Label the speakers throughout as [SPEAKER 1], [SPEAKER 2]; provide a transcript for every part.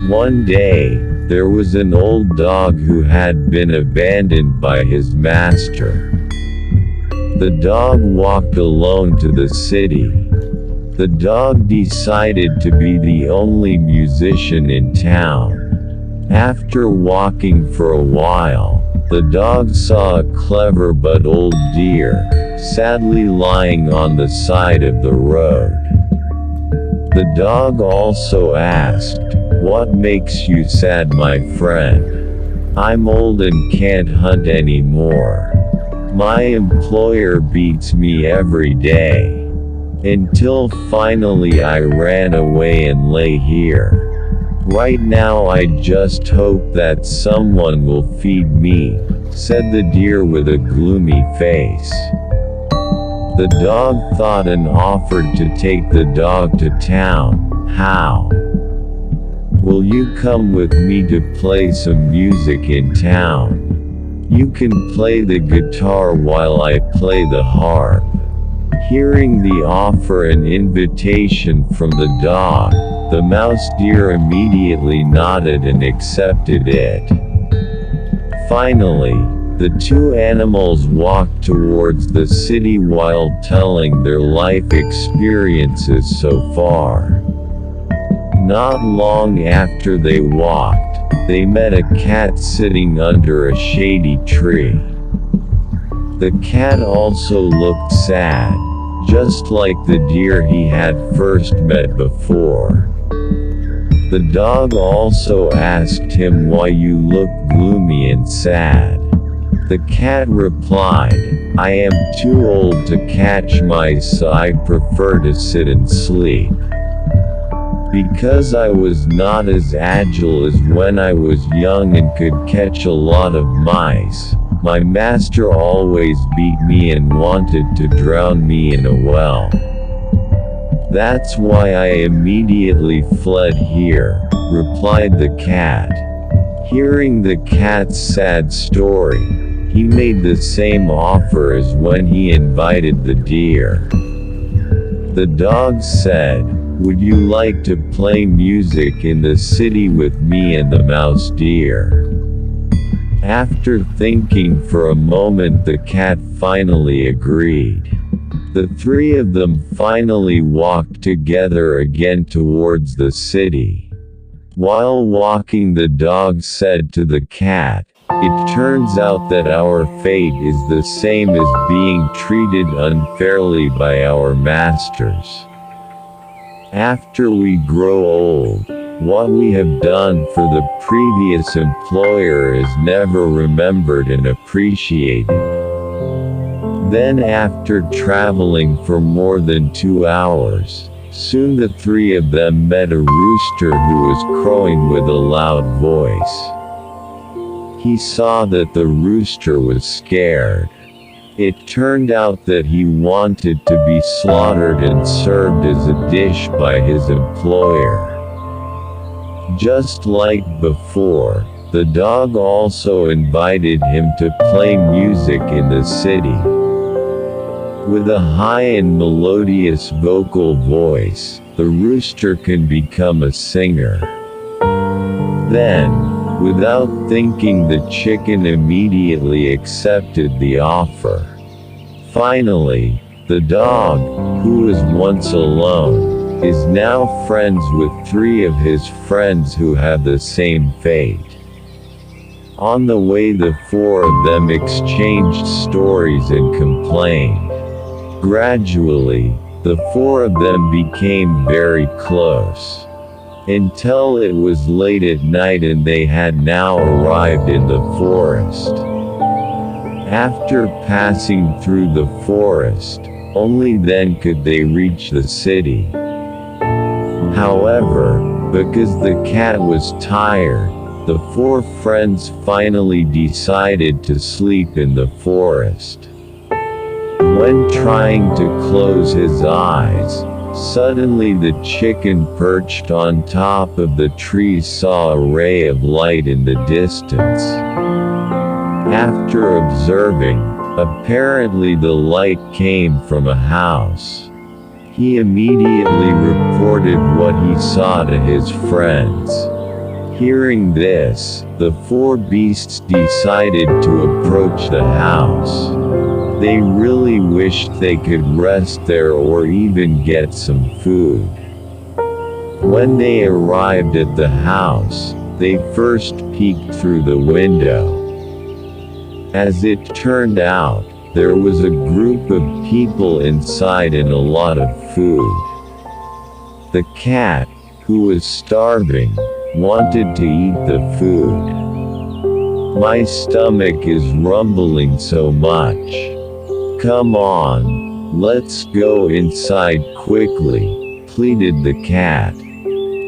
[SPEAKER 1] One day, there was an old dog who had been abandoned by his master. The dog walked alone to the city. The dog decided to be the only musician in town. After walking for a while, the dog saw a clever but old deer, sadly lying on the side of the road. The dog also asked, "What makes you sad, my friend?" "I'm old and can't hunt anymore. My employer beats me every day. Until finally I ran away and lay here. Right now I just hope that someone will feed me," said the deer with a gloomy face. The dog thought and offered to take the dog to town. "How? Will you come with me to play some music in town? You can play the guitar while I play the harp." Hearing the offer and invitation from the dog, the mouse deer immediately nodded and accepted it. Finally, the two animals walked towards the city while telling their life experiences so far. Not long after they walked, they met a cat sitting under a shady tree. The cat also looked sad, just like the deer he had first met before. The dog also asked him why you look gloomy and sad. The cat replied, "I am too old to catch mice, so I prefer to sit and sleep. Because I was not as agile as when I was young and could catch a lot of mice, my master always beat me and wanted to drown me in a well. That's why I immediately fled here," replied the cat. Hearing the cat's sad story, he made the same offer as when he invited the deer. The dog said, "Would you like to play music in the city with me and the mouse deer?" After thinking for a moment, the cat finally agreed. The three of them finally walked together again towards the city. While walking, the dog said to the cat, "It turns out that our fate is the same as being treated unfairly by our masters. After we grow old, what we have done for the previous employer is never remembered and appreciated." Then, after traveling for more than 2 hours, soon the three of them met a rooster who was crowing with a loud voice. He saw that the rooster was scared. It turned out that he wanted to be slaughtered and served as a dish by his employer. Just like before, the dog also invited him to play music in the city. With a high and melodious vocal voice, the rooster can become a singer. Then, without thinking, the chicken immediately accepted the offer. Finally, the dog, who was once alone, is now friends with three of his friends who have the same fate. On the way, the four of them exchanged stories and complained. Gradually, the four of them became very close, until it was late at night and they had now arrived in the forest. After passing through the forest, only then could they reach the city. However, because the cat was tired, the four friends finally decided to sleep in the forest. When trying to close his eyes, suddenly the chicken perched on top of the tree saw a ray of light in the distance. After observing, apparently the light came from a house. He immediately reported what he saw to his friends. Hearing this, the four beasts decided to approach the house. They really wished they could rest there or even get some food. When they arrived at the house, they first peeked through the window. As it turned out, there was a group of people inside and a lot of food. The cat, who was starving, wanted to eat the food. "My stomach is rumbling so much. Come on, let's go inside quickly," pleaded the cat.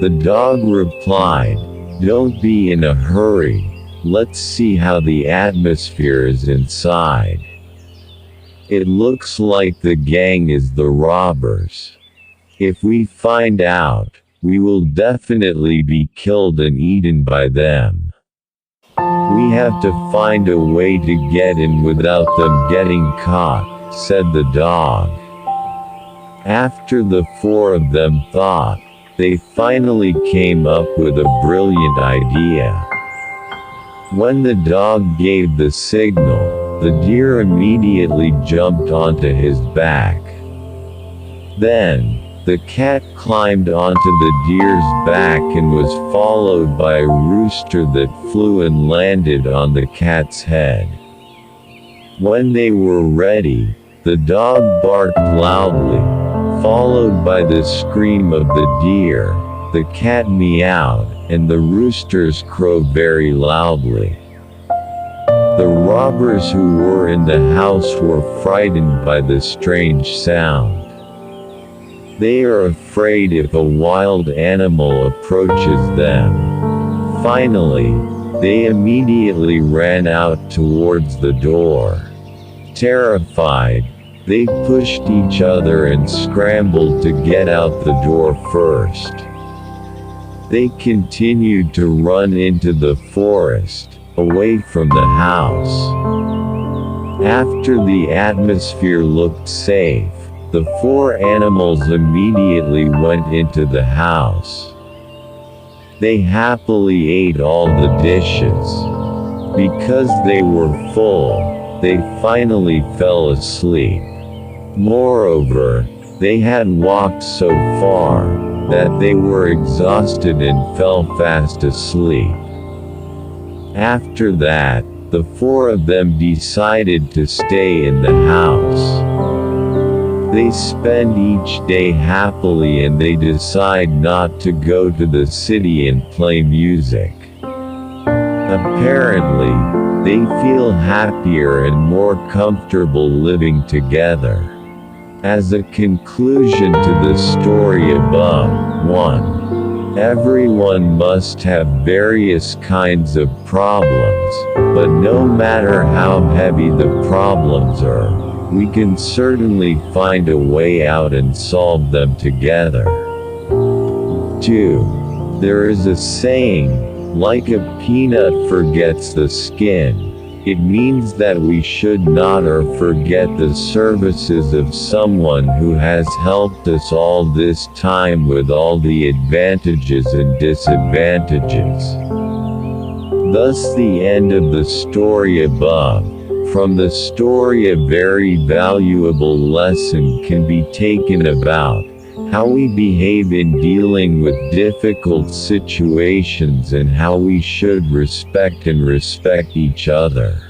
[SPEAKER 1] The dog replied, "Don't be in a hurry, let's see how the atmosphere is inside. It looks like the gang is the robbers. If we find out, we will definitely be killed and eaten by them. We have to find a way to get in without them getting caught," said the dog. After the four of them thought, they finally came up with a brilliant idea. When the dog gave the signal, the deer immediately jumped onto his back. Then, the cat climbed onto the deer's back and was followed by a rooster that flew and landed on the cat's head. When they were ready, the dog barked loudly, followed by the scream of the deer, the cat meowed, and the roosters crowed very loudly. The robbers who were in the house were frightened by the strange sound. They are afraid if a wild animal approaches them. Finally, they immediately ran out towards the door. Terrified, they pushed each other and scrambled to get out the door first. They continued to run into the forest, away from the house. After the atmosphere looked safe, the four animals immediately went into the house. They happily ate all the dishes. Because they were full, they finally fell asleep. Moreover, they had walked so far that they were exhausted and fell fast asleep. After that, the four of them decided to stay in the house. They spend each day happily and they decide not to go to the city and play music. Apparently, they feel happier and more comfortable living together. As a conclusion to the story above, 1. Everyone must have various kinds of problems, but no matter how heavy the problems are, we can certainly find a way out and solve them together. 2. There is a saying, like a peanut forgets the skin. It means that we should not or forget the services of someone who has helped us all this time with all the advantages and disadvantages. Thus the end of the story above. From the story a very valuable lesson can be taken about how we behave in dealing with difficult situations and how we should respect each other.